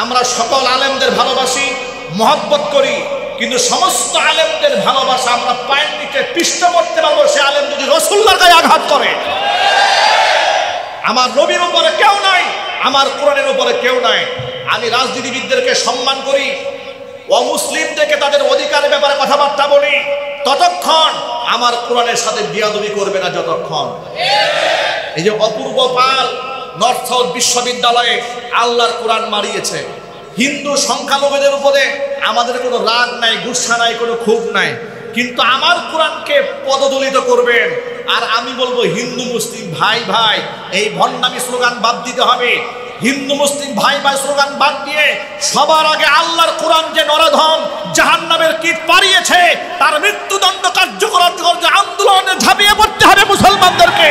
আমরা সকল আলেমদের ভালোবাসি, মহব্বত করি, কিন্তু সমস্ত আলেমদের ভালোবাসা আমরা পায়ের নিচে পিষ্ট করতে পারবো সে আলেম যদি রাসূলুল্লাহর গায়ে আঘাত করে। আমার নবীর উপরে কেউ নাই, আমার কোরআনের উপরে কেউ নাই। আমি রাজনীতিবিদদেরকে সম্মান করি, অমুসলিমদেরকে তাদের অধিকারের ব্যাপারে কথাবার্তা বলি, ততক্ষণ আমার কোরআনের সাথে বিয়াদবি করবে না যতক্ষণ। এই যে অপূর্ব পাল নর্থ সাউথ বিশ্ববিদ্যালয়ে আল্লাহর কোরআন মারিয়েছে, হিন্দু সংখ্যালঘুদের উপরে আমাদের কোনো রাগ নাই, গুসা নাই, কোনো ক্ষোভ নাই, কিন্তু আমার কোরআনকে পদদলিত করবেন। আর আমি বলবো হিন্দু মুসলিম ভাই ভাই এই ভণ্ডামি স্লোগান বাদ দিতে হবে। হিন্দু মুসলিম ভাই ভাই স্লোগান বাদ দিয়ে সবার আগে আল্লাহর কোরআন যে নরধম জাহান্নামের কীট পাড়িয়েছে তার মৃত্যুদণ্ড কার্যকর আন্দোলনে ঝাঁপিয়ে পড়তে হবে মুসলমানদেরকে।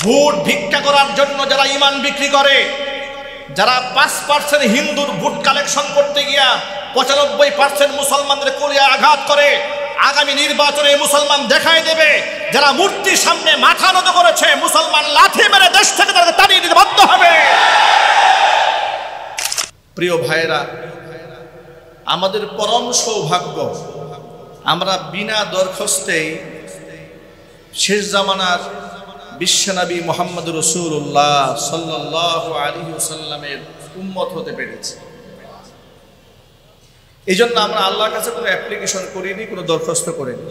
ভোট ভিক্ষা করার জন্য যারা ঈমান বিক্রি করে, যারা 5% হিন্দুর ভোট কালেকশন করতে গিয়া 95% মুসলমানদের কোরিয়া আঘাত করে, আগামী নির্বাচনে মুসলমান দেখাই দেবে যারা মূর্তির সামনে মাথা নত করেছে মুসলমান লাঠি মেরে দেশ থেকে তাদেরকে তাড়িয়ে দিতে বাধ্য হবে। প্রিয় ভাইরা, আমাদের পরম সৌভাগ্য আমরা বিনা দরখাস্তেই শেষ জামানার বিশ্বনবী মুহাম্মদ রাসূলুল্লাহ সাল্লাল্লাহু আলাইহি ওয়াসাল্লামের উম্মত হতে পেরেছি। এই জন্য আমরা আল্লাহর কাছে কোনো অ্যাপ্লিকেশন করিনি, কোনো দরখাস্ত করিনি।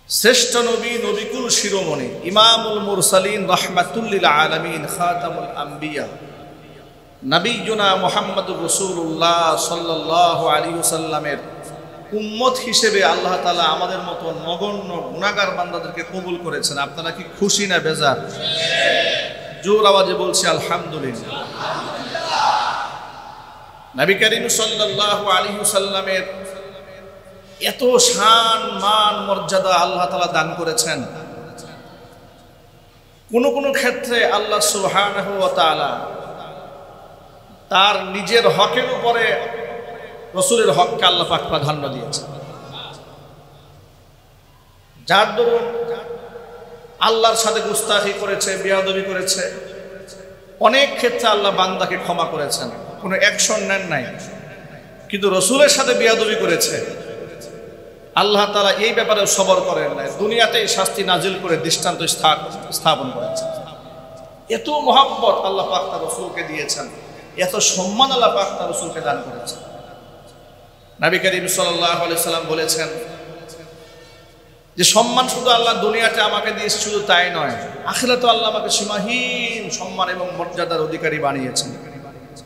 শ্রেষ্ঠ নবী, নবিকুল শিরোমণি, ইমামুল মুরসালিন, রাহমাতুল লিল আলামিন, খাতামুল আম্বিয়া, নবিয়ুনা মুহাম্মদুর রাসূলুল্লাহ সাল্লাল্লাহু আলাইহি ওয়াসাল্লামের উম্মত হিসেবে আল্লাহ তাআলা আমাদের মতো নগণ্য গুনাহগার বান্দাদেরকে কবুল করেছেন। আপনারা কি খুশি না বেজার? জোর আওয়াজে বলছি আলহামদুলিল্লাহ। নবী করিম সাল্লাল্লাহু আলাইহি ওয়াসাল্লামের এত শান মান মর্যাদা আল্লাহ তাআলা দান করেছেন। কোন কোন ক্ষেত্রে আল্লাহ সুবহানাহু ওয়া তাআলা তার নিজের হকের উপরে রাসূলের হককে আল্লাহ পাক প্রাধান্য দিয়েছেন। যার দরুন আল্লাহর সাথে গুস্তাখি করেছে, বেয়াদবি করেছে, অনেক ক্ষেত্রে আল্লাহ বান্দাকে ক্ষমা করেছেন, কোনো অ্যাকশন নেন নাই, কিন্তু রাসূলের সাথে বেয়াদবি করেছে, আল্লাহ তাআলা এই ব্যাপারে সবর করেন নাই, দুনিয়াতেই শাস্তি নাজিল করে দৃষ্টান্ত স্থাপন করেছেন। এত মহব্বত আল্লাহ পাক তার রাসূলকে দিয়েছেন, এত সম্মান আল্লাহ পাক তার রাসূলকে দান করেছেন। নবী করিম সাল্লাল্লাহু আলাইহি ওয়াসাল্লাম বলেছেন যে সম্মান শুধু আল্লাহ দুনিয়াতে আমাকে দিয়েছে শুধু তাই নয়, আখিরাতে আল্লাহ আমাকে সীমাহীন সম্মান এবং মর্যাদার অধিকারী বানিয়েছেন।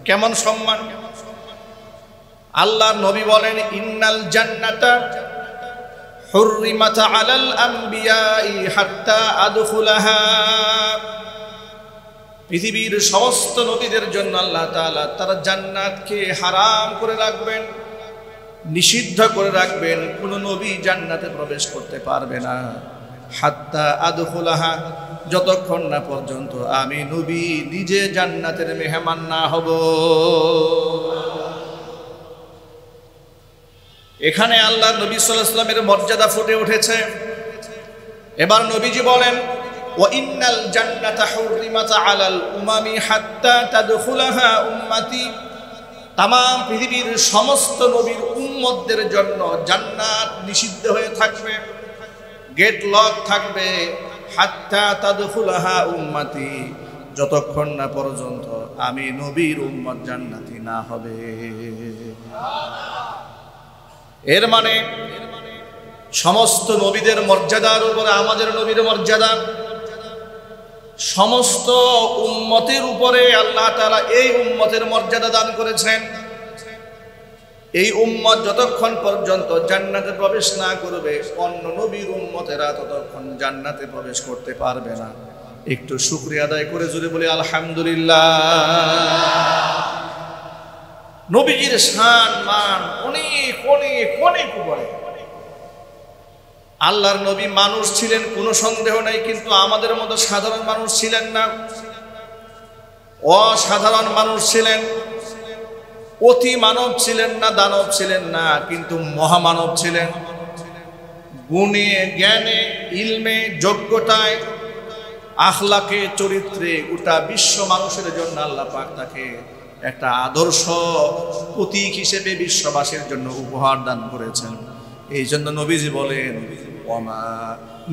কেমন সম্মান? আল্লাহর নবী বলেন, ইন্নাল জান্নাতা হুররিমাত আলাল আমবিয়াই হাত্তা আদখুলাহা। পৃথিবীর সমস্ত নবীদের জন্য আল্লাহ তাআলা তারা জান্নাতকে হারাম করে রাখবেন, নিষিদ্ধ করে রাখবেন। কোন নবী জান্নাতে প্রবেশ করতে পারবে না হাত্তা আদখুলাহা, যতক্ষণ না পর্যন্ত আমি নবী নিজে জান্নাতের মেহমান না হব। এখানে আল্লাহ নবী সাল্লাল্লাহু আলাইহি ওয়াসাল্লামের মর্যাদা ফুটে উঠেছে। এবার নবীজি বলেন, ওয়া ইন্নাল জান্নাতা হুররিমাত আলাল উমামি হাত্তা তাদখুলাহা উম্মতি। তামাম পৃথিবীর সমস্ত নবীর উম্মতদের জন্য জান্নাত নিষিদ্ধ হয়ে থাকবে, গেট লক থাকবে, হাত্তা তাদখুলাহা উম্মতি, যতক্ষণ না পর্যন্ত আমি নবীর উম্মত জান্নাতি না হবে। এর মানে সমস্ত নবীদের মর্যাদার উপরে আমাদের নবীর মর্যাদা, সমস্ত উম্মতের উপরে আল্লাহ তাআলা এই উম্মতের মর্যাদা দান করেছেন। এই উম্মত যতক্ষণ পর্যন্ত জান্নাতে প্রবেশ না করবে, অন্য নবীর উম্মতেরা ততক্ষণ জান্নাতে প্রবেশ করতে পারবে না। একটু শুকরিয়া আদায় করে জোরে বলি আলহামদুলিল্লাহ। নবীজির শান মান অনেক অনেক অনেক উপরে। আল্লাহর নবী মানুষ ছিলেন, কোনো সন্দেহ নাই, কিন্তু আমাদের মতো সাধারণ মানুষ ছিলেন না, অসাধারণ মানুষ ছিলেন। অতি মানব ছিলেন না, দানব ছিলেন না, কিন্তু মহামানব ছিলেন। গুণে, জ্ঞানে, ইলমে, যোগ্যতায় আখলাকে, চরিত্রে গোটা বিশ্ব মানুষের জন্য আল্লাহ পাক তাকে একটা আদর্শ প্রতীক হিসেবে বিশ্ববাসীর জন্য উপহার দান করেছেন। এই জন্য নবীজি বলেন, ওয়ামা,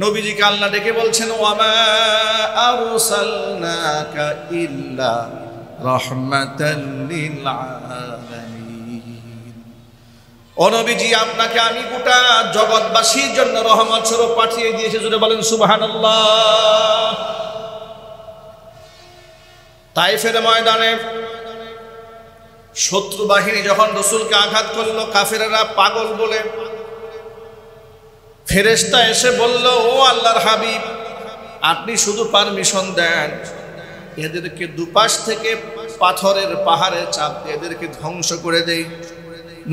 নবীজিকে আল্লাহ ডেকে বলছেন, ওয়ামা আরসালনাকা ইল্লা রাহমাতাল লিল আলামিন। ও নবীজি, আপনাকে আমি গোটা জগৎবাসীর জন্য রহমত স্বরূপ পাঠিয়ে দিয়েছি। জোরে বলেন সুবহানাল্লাহ। তাইফের ময়দানে শত্রু বাহিনী যখন রাসূলকে আঘাত করলো, কাফেররা পাগল বলে, ফেরেশতা এসে বলল, ও আল্লাহর হাবিব, আপনি শুধু পারমিশন দেন, এদেরকে দুপাশ থেকে পাথরের পাহাড়ে চাপ দিয়ে এদেরকে ধ্বংস করে দেই।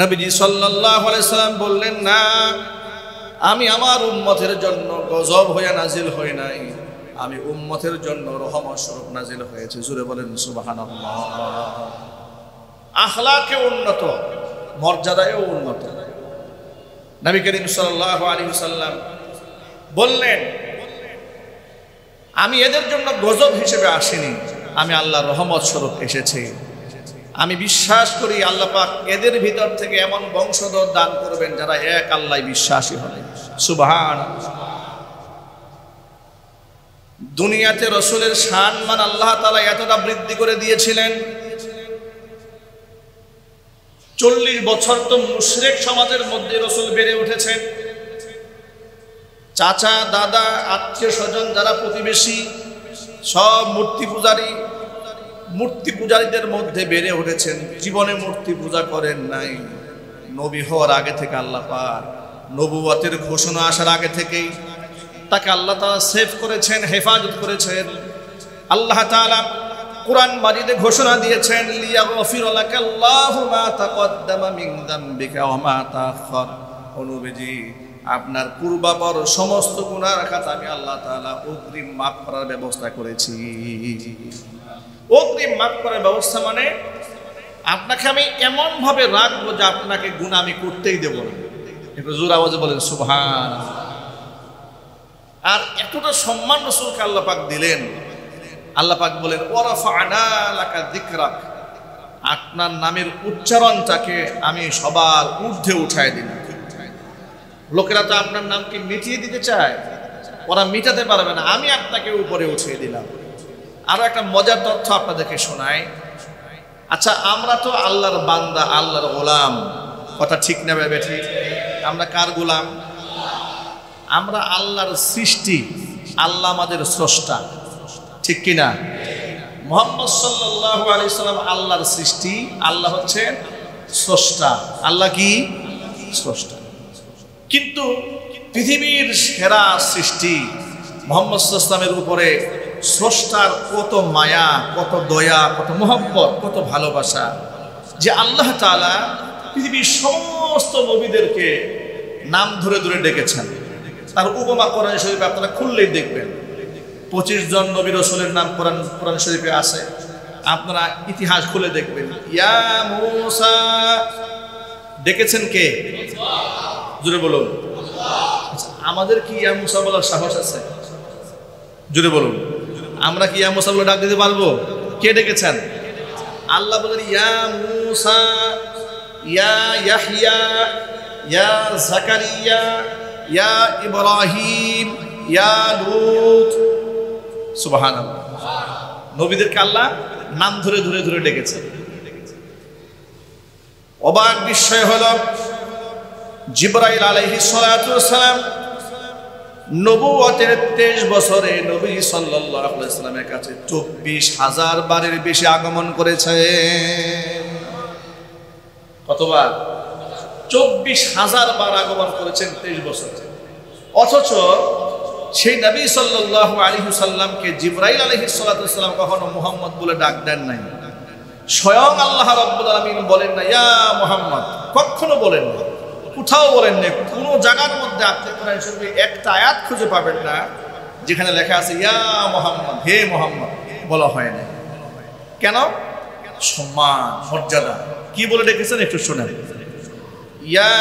নবীজি সাল্লাল্লাহু আলাইহি সাল্লাম বললেন, না, আমি আমার উম্মতের জন্য গজব হয়ে নাজিল হই নাই, আমি উম্মতের জন্য রহমত স্বরূপ নাজিল হয়েছে। জোরে বলেন সুবহানাল্লাহ। আখলাকে উন্নত, মর্যাদায়ও উন্নত। নবী করিম সাল্লাল্লাহু আলাইহি ওয়াসাল্লাম বললেন, আমি এদের জন্য গজব হিসেবে আসিনি, আমি আল্লাহর রহমত স্বরূপ এসেছি। আমি বিশ্বাস করি আল্লাহ পাক এদের ভিতর থেকে এমন বংশধর দান করবেন যারা এক আল্লাহ বিশ্বাসী হবে। সুবহানাল্লাহ। দুনিয়াতে রাসূলের সম্মান আল্লাহ তাআলা এতটা বৃদ্ধি করে দিয়েছিলেন, 40 বছর তো মুশরিক সমাজের মধ্যে রাসূল বেড়ে উঠেছেন। চাচা, দাদা, আত্মীয় স্বজন যারা প্রতিবেশী সব মূর্তি পূজারী, মূর্তি পূজারীদের মধ্যে বেড়ে উঠেছেন। জীবনে মূর্তি পূজা করেন নাই। নবী হওয়ার আগে থেকে আল্লাহ পাক নবুয়তের ঘোষণা আসার আগে থেকেই তাকে আল্লাহ তাআলা সেভ করেছেন, হেফাজত করেছেন। আল্লাহ তাআলা কুরআন মাজিদে ঘোষণা দিয়েছেন, লিয়াগফিরা লাকাল্লাহু মা তাকদ্দামা মিন যামবিকা ওয়া মা তাআখার। ও নবীজি, আপনার পূর্বাপর সমস্ত গুনার খাতা আমি আল্লাহ তাআলা অগ্রিম মাফ করার ব্যবস্থা করেছি। অগ্রিম মাফ করার ব্যবস্থা মানে আপনাকে আমি এমন ভাবে রাখবো যে আপনাকে গুনাহ আমি করতেই দেব না। একটু জোর আওয়াজে বলেন সুবহানাল্লাহ। আর এতটা সম্মান রাসূলকে আল্লাহ পাক দিলেন। আল্লাহ পাক বলেন, ওয়ারাফা'না লাকা যিকরাক, আপনার নামের উচ্চারণটাকে আমি সবার ঊর্ধ্বে উঠায় দিলাম। লোকেরা তো আপনার নামকে মিটিয়ে দিতে চায়, ওরা মিটাতে পারবে না, আমি আপনাকে উপরে উঠিয়ে দিলাম। আরো একটা মজার তথ্য আপনাদেরকে শোনাই। আচ্ছা, আমরা তো আল্লাহর বান্দা, আল্লাহর গোলাম, কথা ঠিক না ভাই? ঠিক। আমরা কার গোলাম? আমরা আল্লাহর সৃষ্টি, আল্লাহ আমাদের স্রষ্টা, ঠিক কিনা? মুহাম্মদ সাল্লাল্লাহু আলাইহি সাল্লাম আল্লাহর সৃষ্টি, আল্লাহ হচ্ছেন স্রষ্টা। আল্লাহ কি? স্রষ্টা। কিন্তু পৃথিবীর সেরা সৃষ্টি মুহাম্মদ সাল্লাল্লাহু আলাইহি সাল্লামের উপরে স্রষ্টার কত মায়া, কত দয়া, কত মহব্বত, কত ভালোবাসা, যে আল্লাহ তাআলা পৃথিবীর সমস্ত নবীদেরকে নাম ধরে ধরে ডেকেছেন। তার উপমা কোরআন শরীফে আপনারা খুললেই দেখবেন। 25 জন নবী রাসূলের নাম কোরআন শরীফে আছে। আপনারা ইতিহাস খুলে দেখবেন। ইয়া মূসা ডেকেছেন কে? জোরে বলুন। আমাদের কি ইয়া মূসা বলার সাহস আছে? জোরে বলুন। আমরা কি ইয়া মূসা বলে ডাক দিতে পারবো? কে ডেকেছেন? আল্লাহ বলেন, ইয়া মূসা, ইয়া ইয়াহইয়া, ইয়া যাকারিয়া, ইয়া ইব্রাহিম, ইয়া লূত। সুবহানাল্লাহ। নবীদেরকে আল্লাহ নাম ধরে ধরে ধরে ডেকেছে। অবাক বিষয় হলো, জিবরাইল আলাইহিস সালাতু ওয়াস সালাম নবুয়তের 23 বছরে নবী সাল্লাল্লাহু আলাইহি সাল্লামের কাছে 24,000 বারের বেশি আগমন করেছে। কতবার? 24,000 বার আগমন করেছেন 23 বছরে। অথচ সেই নবী সাল্লাল্লাহু আলাইহি সাল্লামকে জিবরাইল আলাইহিস সালাতু ওয়াস সালাম কখনো মুহাম্মদ বলে ডাক দেন নাই। স্বয়ং আল্লাহ রাব্বুল আলামিন বলেন না ইয়া মুহাম্মদ, কখনো বলেন না, কোথাও বলেন না। কোনো জায়গার মধ্যে আপনি কোরআন শরীফে একটা আয়াত খুঁজে পাবেন না যেখানে লেখা আছে ইয়া মুহাম্মদ, হে মুহাম্মদ বলা হয় না। কেন? সম্মান, মর্যাদা। কি বলে ডেকেছেন একটু শুনেন। ইয়া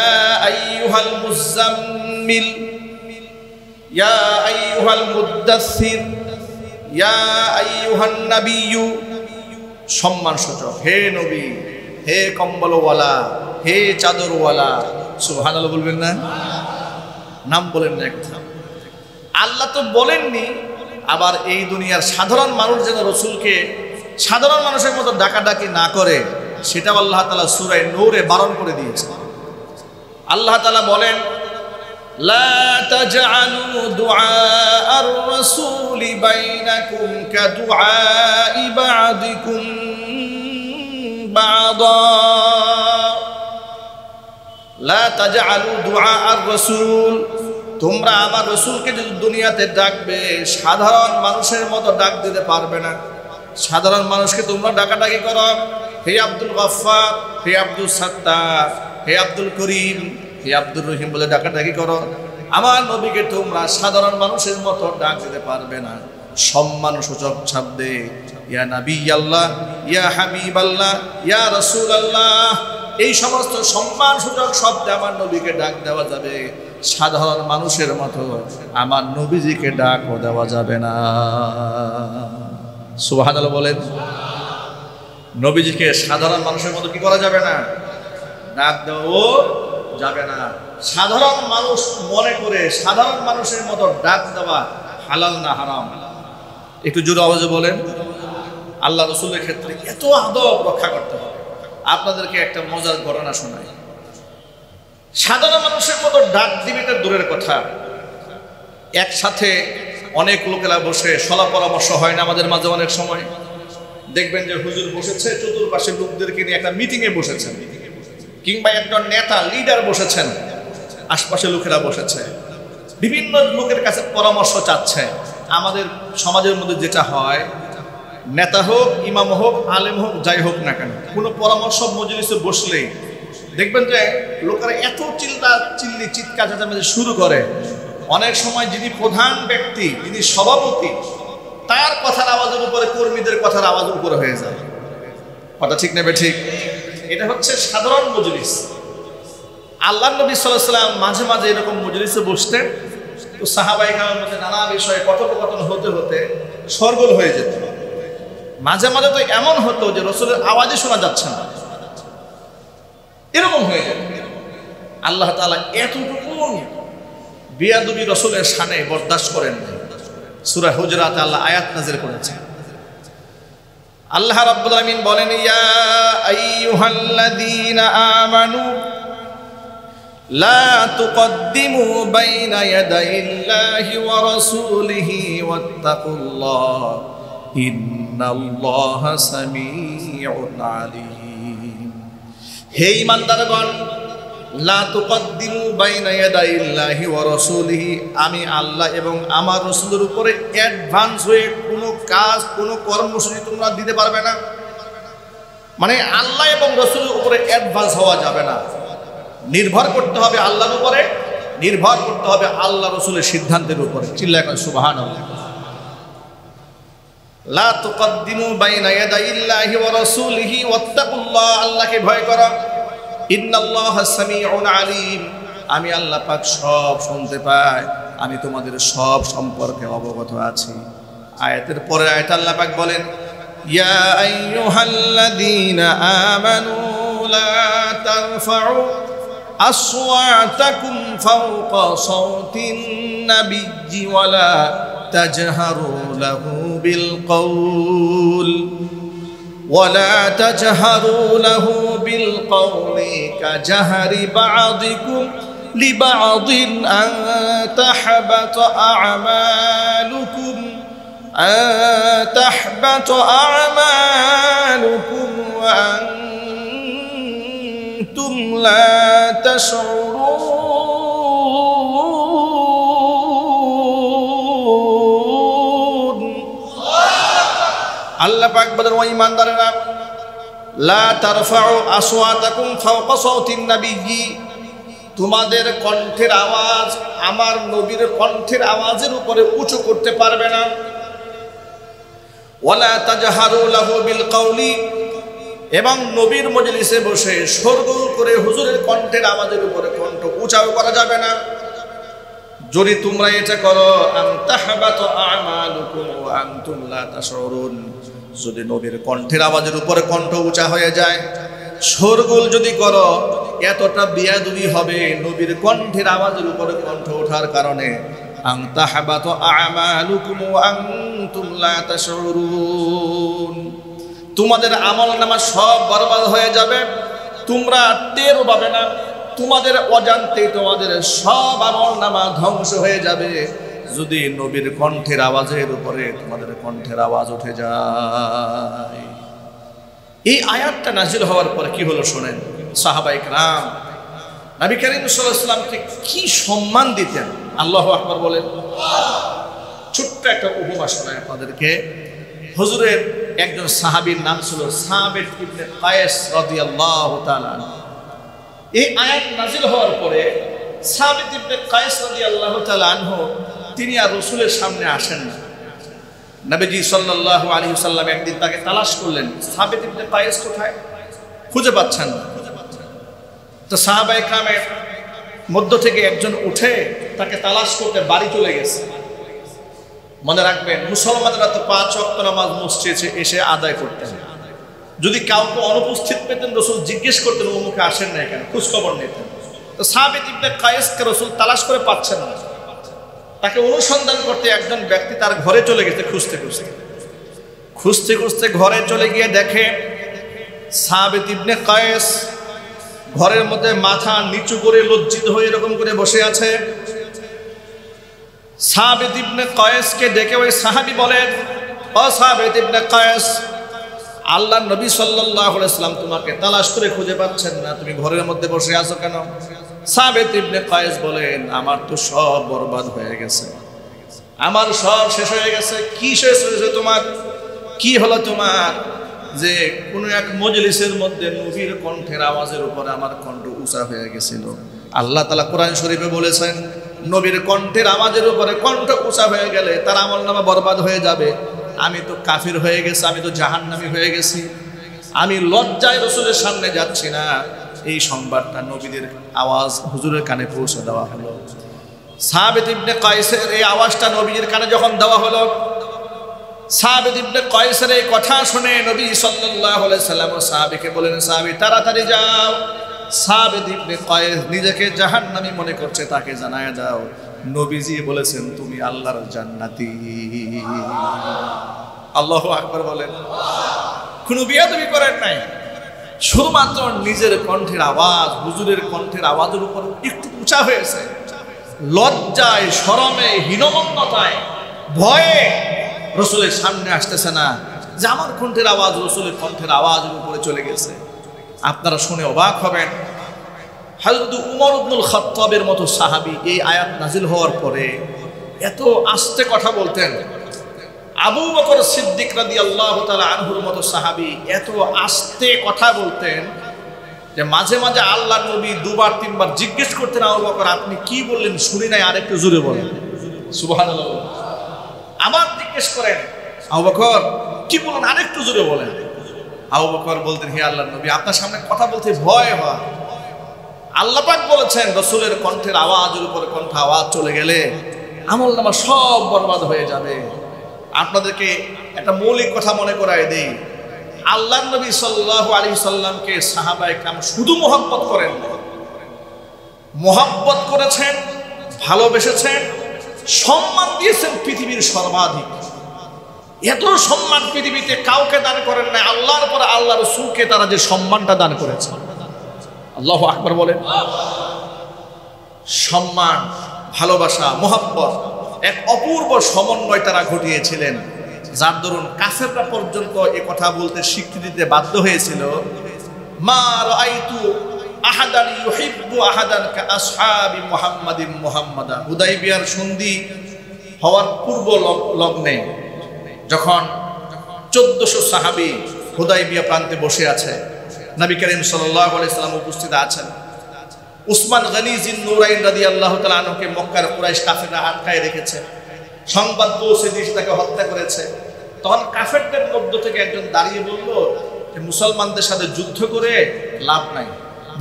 আইয়ুহাল মুযাম্মিল, ইয়া আইয়ুহাল মুদ্দাসসির, ইয়া আইয়ুহান নাবিয়্যু, সম্মানসূচক, হে নবী, হে কম্বলওয়ালা, হে চাদরওয়ালা। সুবহানাল্লাহ বলবেন না? নাম বলেন না একটা। আল্লাহ তো বলেননি, আবার এই দুনিয়ার সাধারণ মানুষ যেন রসুলকে সাধারণ মানুষের মতো ডাকাডাকি না করে, সেটাও আল্লাহ তাআলা সূরা নূরে বারণ করে দিয়েছে। আল্লাহ তাআলা বলেন, লা তাজআলু দুআআর রাসূলি বাইনাকুম কাদুআই বা'দিকুম বা'দা। লা তাজআলু দুআআর রাসূল, তোমরা আমার রসুলকে যদি দুনিয়াতে ডাকবে, সাধারণ মানুষের মতো ডাক দিতে পারবে না। সাধারণ মানুষকে তোমরা ডাকাডাকি করো, হে আব্দুল গফফার, হে আব্দুল সাত্তার, হে আব্দুল করিম, হে আব্দুর রহিম বলে ডাকাডাকি করো। আমার নবীকে তোমরা সাধারণ মানুষের মতো ডাক দিতে পারবে না। সম্মানসূচক শব্দে ইয়া নবী আল্লাহ, ইয়া হাবিব আল্লাহ, ইয়া রাসূল আল্লাহ, এই সমস্ত সম্মানসূচক শব্দে আমার নবীকে ডাক দেওয়া যাবে। সাধারণ মানুষের মতো আমার নবীজিকে ডাকও দেওয়া যাবে না। সুবহানাল্লাহ বলেন। নবীজিকে সাধারণ মানুষের মতো কি করা যাবে না? ডাক দেওয়াও যাবে না। সাধারণ মানুষ মনে করে সাধারণ মানুষের মতো ডাক দেওয়া হালাল না হারাম? একটু জোরে আওয়াজে বলেন। আল্লাহ রসুলের ক্ষেত্রে এত আদব রক্ষা করতে হবে। আপনাদেরকে একটা মজার ঘটনা শোনাই। সাধারণ মানুষের মতো ডাক দিবে এটা দূরের কথা, একসাথে অনেক লোকেরা বসে সলা পরামর্শ হয় না আমাদের মাঝে? অনেক সময় দেখবেন যে হুজুর বসেছে, চতুর্পাশে লোকদেরকে নিয়ে একটা মিটিংয়ে বসেছেন, কিংবা একজন নেতা লিডার বসেছেন, আশপাশে লোকেরা বসেছে, বিভিন্ন লোকের কাছে পরামর্শ চাচ্ছে। আমাদের সমাজের মধ্যে যেটা হয়, নেতা হোক, ইমাম হোক, আলেম হোক, যাই হোক না কেন, কোনো পরামর্শ মজলিসে বসলেই দেখবেন যে লোকেরা এত চিল্লি চিৎকার চেঁচামেচি শুরু করে। অনেক সময় যিনি প্রধান ব্যক্তি, যিনি সভাপতি, তার কথার আওয়াজের উপরে কর্মীদের কথার আওয়াজ উপরে হয়ে যায়। কথা ঠিক নেবে ঠিক? এটা হচ্ছে সাধারণ মজলিস। আল্লাহ নবী সাল্লাল্লাহু আলাইহি ওয়াসাল্লাম মাঝে মাঝে এরকম মজলিসে বসতেন, তো সাহাবায়ে কেরামের মধ্যে নানা বিষয়ে কথোপকথন হতে হতে শোরগোল হয়ে যেত। মাঝে মাঝে তো এমন হতো যে রসুলের আওয়াজই শোনা যাচ্ছে না, এরকম হয়ে যেত। আল্লাহ তাআলা এতটুকু বিয়াদবি রসুলের শানে বরদাস্ত করেন নাই। সূরা হুজরাতে আল্লাহ আয়াত নাযিল করেছেন। আল্লাহ রাব্বুল আলামিন বলেন, ইয়া আইয়ুহাল্লাযীনা আমানু লা তুকদ্দিমু বাইনা ইয়াদাইল্লাহি ওয়া রাসূলিহি ওয়াত্তাকুল্লাহ ইন্নাল্লাহা সামিউন আলীম। হে ঈমানদারগণ, লা তুকদ্দিমু বাইনা ইয়াদাইল্লাহি ওয়া রাসূলিহি, আমি আল্লাহ এবং আমার রাসূলের উপরে অ্যাডভান্স হয়ে কোনো কাজ, কোনো কর্মসূচি তোমরা দিতে পারবে না। মানে আল্লাহ এবং রাসূলের উপরে অ্যাডভান্স হওয়া যাবে না। নির্ভর করতে হবে আল্লাহর উপরে, নির্ভর করতে হবে আল্লাহ রাসূলের সিদ্ধান্তের উপরে। চিল্লায় বলেন সুবহানাল্লাহ। লা তুকদ্দিমু বাইনা ইয়াদাইল্লাহি ওয়া রাসূলিহি ওয়াত্তাকুল্লাহ, আল্লাহকে ভয় করো। ইন্নাল্লাহা সামিউন আলীম, আমি আল্লাহ পাক সব শুনতে পাই, আমি তোমাদের সব সম্পর্কে অবগত আছি। আয়াতের পরে আয়াতে আল্লাহ পাক বলেন, ইয়া আইয়ুহাল্লাযীনা আমানু লা তারফাউ আসওয়াতাকুম ফাওকা সাওতিন নাবিয়্যি ওয়া লা তাজহারু লাহু বিল কওল ولا تجهروا له بالقول كجهر بعضكم لبعض أن تحبط أعمالكم وأنتم لا تشعرون। আল্লাহ পাক বলেন, ও ঈমানদারেরা, লা তারফাউ আসওয়াতাকুম ফাওকা সাওতিন নাবিয়্যি, তোমাদের কণ্ঠের আওয়াজ আমার নবীর কণ্ঠের আওয়াজের উপরে উঁচু করতে পারবে না। ওয়ালা তাজহারু লাহু বিল কওলি, এবং নবীর মজলিসে বসে শোরগোল করে হুজুরের কণ্ঠের আওয়াজের উপরে কণ্ঠ উঁচাও করা যাবে না। যদি তোমরা এটা করো আনতাহবাতু আমালুকুম ওয়া আনতুম লা তাশউরুন, যদি নবীর কণ্ঠের আওয়াজের উপরে কণ্ঠ উঁচা হয়ে যায়, শোরগোল যদি করো, এতটা বেয়াদবি হবে নবীর কণ্ঠের আওয়াজের উপরে কণ্ঠ ওঠার কারণে, আনতাহবাতু আমালুকুম ওয়া আনতুম লা তাশউরুন, তোমাদের আমলনামা সব বরবাদ হয়ে যাবে, তোমরা টেরও পাবে না, তোমাদের অজান্তে তোমাদের সব আমলনামা ধ্বংস হয়ে যাবে যদি নবীর কণ্ঠের আওয়াজের উপরে তোমাদের কণ্ঠের আওয়াজ উঠে যায়। এই আয়াতটা নাজিল হওয়ার পরে কি হলো শোনেন। সাহাবায়ে কেরাম নবী করিম সাল্লাল্লাহু আলাইহি ওয়াসাল্লামকে কি সম্মান দিতেন, আল্লাহু আকবার বলেন। ছোট্ট একটা উপমা শোনায় আপনাদেরকে। হুজুরের একজন সাহাবীর নাম ছিল সাবিত ইবনে কায়েস রাদিয়াল্লাহু তাআলা। এই আয়াত নাজিল হওয়ার পরে সাবিত ইবনে কায়েস রাদিয়াল্লাহু তাআলা আনহু তিনি আর রাসূলের সামনে আসেন না। নবীজি সাল্লাল্লাহু আলাইহি ওয়াসাল্লাম একদিন তাকে তালাশ করলেন, সাবিত ইবনে কায়েস কোথায়, খুঁজে পাচ্ছেন না। তো সাহাবায়ে কেরামের মধ্য থেকে একজন উঠে তাকে তালাশ করতে বাড়ি চলে গেছে। মনে রাখবেন, মুসলমানরা তো 5 ওয়াক্ত নামাজ মসজিদে এসে আদায় করতেন। যদি কাউকে অনুপস্থিত পেতেন রাসূল জিজ্ঞেস করতেন অমুকে আসেন না কেন, খোঁজ খবর নিতেন। তো সাবিত ইবনে কায়েসকে রাসূল তালাশ করে পাচ্ছেন না। তাকে অনুসন্ধান করতে একজন ব্যক্তি তার ঘরে চলে গেছে, খুঁজতে খুঁজতে ঘরে চলে গিয়ে দেখে সাবিত ইবনে কায়েস ঘরের মধ্যে মাথা নিচু করে লজ্জিত হয়ে এরকম করে বসে আছে। সাবিত ইবনে কায়েসকে ডেকে ওই সাহাবী বলেন, ও সাবিত ইবনে কায়েস, আল্লাহর নবী সাল্লাল্লাহু আলাইহি ওয়াসাল্লাম তোমাকে তালাশ করে খুঁজে পাচ্ছেন না, তুমি ঘরের মধ্যে বসে আছো কেন? সাবিত ইবনে কায়েস বলেন, আমার তো সব বরবাদ হয়ে গেছে, আমার সব শেষ হয়ে গেছে। কি শেষ হয়েছে তোমার? কি হলো তোমার? যে কোন এক মজলিসের মধ্যে নবীর কণ্ঠের আওয়াজের উপরে আমার কণ্ঠ উঁচা হয়ে গেছিল। আল্লাহ তাআলা কোরআন শরীফে বলেছেন, নবীর কণ্ঠের আওয়াজের উপরে কণ্ঠ উঁচা হয়ে গেলে তার আমলনামা বরবাদ হয়ে যাবে। আমি তো কাফির হয়ে গেছি, আমি তো জাহান্নামী হয়ে গেছি, আমি লজ্জায় রাসূলের সামনে যাচ্ছি না। এই সংবাদটা নবীদের আওয়াজ হুজুরের কানে পৌঁছে দেওয়া হলো। সাবিত ইবনে কায়েসের এই আওয়াজটা নবীর কানে যখন দেওয়া হলো, সাবিত ইবনে কায়েসের এই কথা শুনে নবী সাল্লাল্লাহু আলাইহি সাল্লাম সাহাবীকে বলেন, সাহাবী তাড়াতাড়ি যাও, সাবিত ইবনে কায়েস নিজেকে জাহান্নামী মনে করছে, তাকে জানায় দাও নবীজি বলেছেন তুমি আল্লাহর জান্নাতি। আল্লাহু আকবার বলেন। কোনো বিয়াদবি করেন নাই, শুধুমাত্র নিজের কণ্ঠের আওয়াজ হুজুরের কণ্ঠের আওয়াজের উপর একটু উঁচা হয়েছে, লজ্জায় শরমে হীনমন্যতায় ভয়ে রাসূলের সামনে আসতেছে না যে আমার কণ্ঠের আওয়াজ রাসূলের কণ্ঠের আওয়াজের উপরে চলে গেছে। আপনারা শুনে অবাক হবেন, হযরত উমর ইবনুল খাত্তাবের মতো সাহাবী এই আয়াত নাজিল হওয়ার পরে এত আস্তে কথা বলতেন। আবু বকর সিদ্দিক রাদিয়াল্লাহু তাআলা আনহুর মতো সাহাবী এত আস্তে কথা বলতেন যে মাঝে মাঝে আল্লাহর নবী 2বার 3বার জিজ্ঞেস করতেন, আবু বকর আপনি কি বললেন শুনি নাই, আরেকটু জোরে বলেন। সুবহানাল্লাহ। আবার জিজ্ঞেস করেন, আবু বকর কি বলেন, আরেকটু জোরে বলেন। আবু বকর বলতেন, হে আল্লাহর নবী আপনার সামনে কথা বলতে ভয় হয়। আল্লাহ পাক বলেছেন রাসূলের কণ্ঠের আওয়াজের উপরে কণ্ঠ আওয়াজ চলে গেলে আমলনামা সব বরবাদ হয়ে যাবে। আপনাদেরকে একটা মৌলিক কথা মনে করায় দেই, আল্লাহর নবী সাল্লাল্লাহু আলাইহি সাল্লামকে সাহাবায়ে কেরাম শুধু মহব্বত করেন না, মহব্বত করেছেন, ভালোবেসেছেন, সম্মান দিয়েছেন পৃথিবীর সর্বাধিক। এত সম্মান পৃথিবীতে কাউকে দান করেন না, আল্লাহর পর আল্লাহ রাসূলকে তারা যে সম্মানটা দান করেছে। আল্লাহু আকবার বলেন। সম্মান, ভালোবাসা, মহব্বত এক অপূর্ব সমন্বয় তারা ঘটিয়েছিলেন, যার দরুন কাফেররা পর্যন্ত এই কথা বলতে স্বীকৃতি দিতে বাধ্য হয়েছিল, মা রাআইতু আহাদান ইউহিব্বু আহাদান কা আসহাবি মুহাম্মাদিন মুহাম্মাদা। হুদাইবিয়ার সন্ধি হওয়ার পূর্ব লগ্নে যখন 1400 সাহাবী হুদাইবিয়া প্রান্তে বসে আছে, নবী করিম সাল্লাল্লাহু আলাইহি সাল্লাম উপস্থিত আছেন। উসমান গনি জিন নুরাইন রাদিয়াল্লাহু তাআলা আনহুকে মক্কার কুরাইশ কাফেররা আটকায় রেখেছে, সংবাদ পৌঁছে দিয়ে তাকে হত্যা করেছে। তখন কাফেরদের মধ্য থেকে একজন দাঁড়িয়ে বলল যে মুসলমানদের সাথে যুদ্ধ করে লাভ নাই,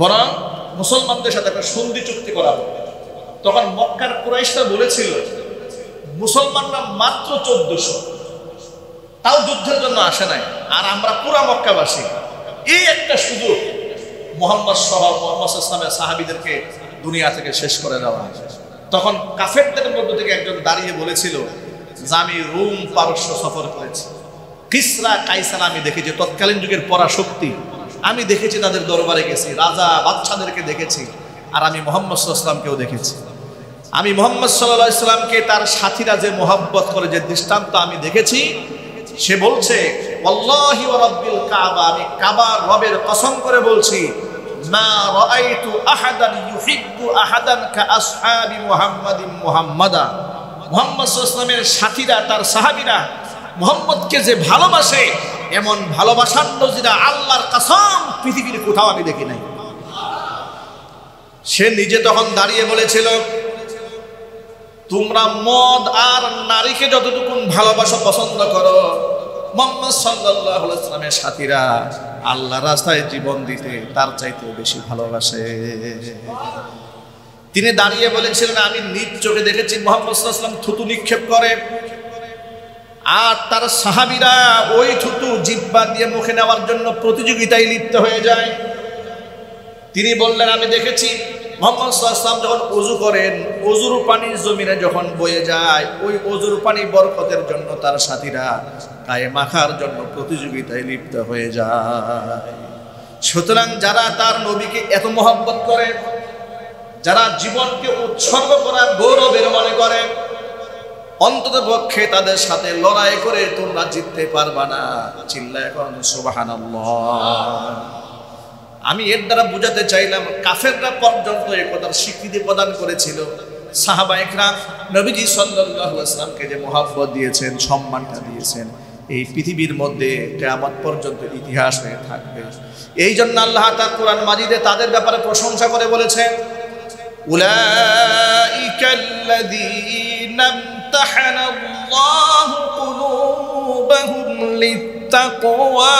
বরং মুসলমানদের সাথে একটা সন্ধি চুক্তি করা হোক। তখন মক্কার কুরাইশরা বলেছিল মুসলমানরা মাত্র 1400, তাও যুদ্ধের জন্য আসে নাই, আর আমরা পুরা মক্কাবাসী। এই একটা সুযোগ মুহাম্মদ ইসলামের সাহাবীদেরকে দুনিয়া থেকে শেষ করে দেওয়া। তখন কাফেরদের মধ্য থেকে একজন দাঁড়িয়ে বলেছিল যে আমি রোম পারস্য সফর করেছি, কিসরা কাইসার আমি দেখেছি, তৎকালীন যুগের পরাশক্তি আমি দেখেছি, তাদের দরবারে গেছি, রাজা বাদশাদেরকে দেখেছি, আর আমি মুহাম্মদ সাল্লাল্লাহু আলাইহি ওয়াসাল্লামকেও দেখেছি। আমি মুহাম্মদ সাল্লাল্লাহু আলাইহি ওয়াসাল্লামকে তার সাথীরা যে মোহাব্বত করে, যে দৃষ্টান্ত আমি দেখেছি, সে বলছে ওয়াল্লাহি ওয়া রাব্বিল কাবা, আমি কাবার রবের কসম করে বলছি, মা রাআইতু আহাদান ইউহিব্বু আহাদান কা আসহাবি মুহাম্মাদিন মুহাম্মাদা। মুহাম্মদ সাল্লাল্লাহু আলাইহি ওয়াসাল্লামের সাথীরা, তার সাহাবীরা মুহাম্মদকে যে ভালোবাসে, এমন ভালোবাসার নজিরা আল্লাহর কসম পৃথিবীর কোথাও আমি দেখি নাই। সে নিজে তখন দাঁড়িয়ে বলেছিল, তোমরা মদ আর নারীকে যতটুকু ভালোবাসা পছন্দ করো, মুহাম্মদ সাল্লাল্লাহু আলাইহি ওয়াসাল্লামের সাথীরা আল্লাহর রাস্তায় জীবন দিতে তার চাইতে বেশি ভালোবাসে। তিনি দাঁড়িয়ে বলেছিলেন, আমি নিজ চোখে দেখেছি মুহাম্মদ সাল্লাল্লাহু আলাইহি ওয়াসাল্লাম থুতু নিক্ষেপ করে, আর তার সাহাবীরা ওই থুতু জিহ্বা দিয়ে মুখে নেওয়ার জন্য প্রতিযোগিতায় লিপ্ত হয়ে যায়। তিনি বললেন, আমি দেখেছি মুহাম্মদ সাল্লাল্লাহু আলাইহি ওয়াসাল্লাম যখন ওযু করেন, ওযুর পানি জমিনে যখন বয়ে যায়, ওই ওযুর পানি বরকতের জন্য তার সাথীরা গায়ে মাখার জন্য প্রতিযোগিতায় লিপ্ত হয়ে যায়। সুতরাং যারা তার নবীকে এত মহব্বত করে, যারা জীবনকে উৎসর্গ করা গৌরবের মনে করে, অন্তত পক্ষে তাদের সাথে লড়াই করে তোমরা জিততে পারবা না। চিল্লায় এখন সুবহানাল্লাহ। আমি এর দ্বারা বুঝাতে চাইলাম, কাফেররা পর্যন্ত এই কথার স্বীকৃতি প্রদান করেছিল। সাহাবা ইকরাম নবীজি সাল্লাল্লাহু আলাইহি ওয়াসাল্লামকে যে মহব্বত দিয়েছেন, সম্মানটা দিয়েছেন, এই পৃথিবীর মধ্যে কিয়ামত পর্যন্ত ইতিহাস হয়ে থাকবে। এই জন্য আল্লাহ তাআলা কোরআন মাজিদে তাদের ব্যাপারে প্রশংসা করে বলেছেন, উলাইকাল্লাযীনা ইমতাহানাল্লাহু কুলুবাহুম লিত্তাকওয়া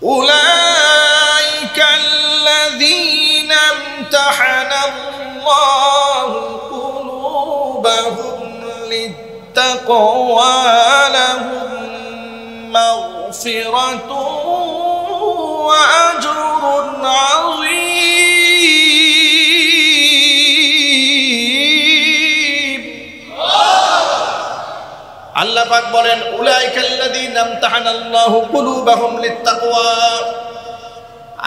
أولئك الذين امتحن الله قلوبهم للتقوى لهم مغفرة وأجر عظيم। আল্লাহ পাক বলেন, উলাইকাল্লাযীনা ইমতাহানাল্লাহু কুলুবাহুম লিত্তাকওয়া,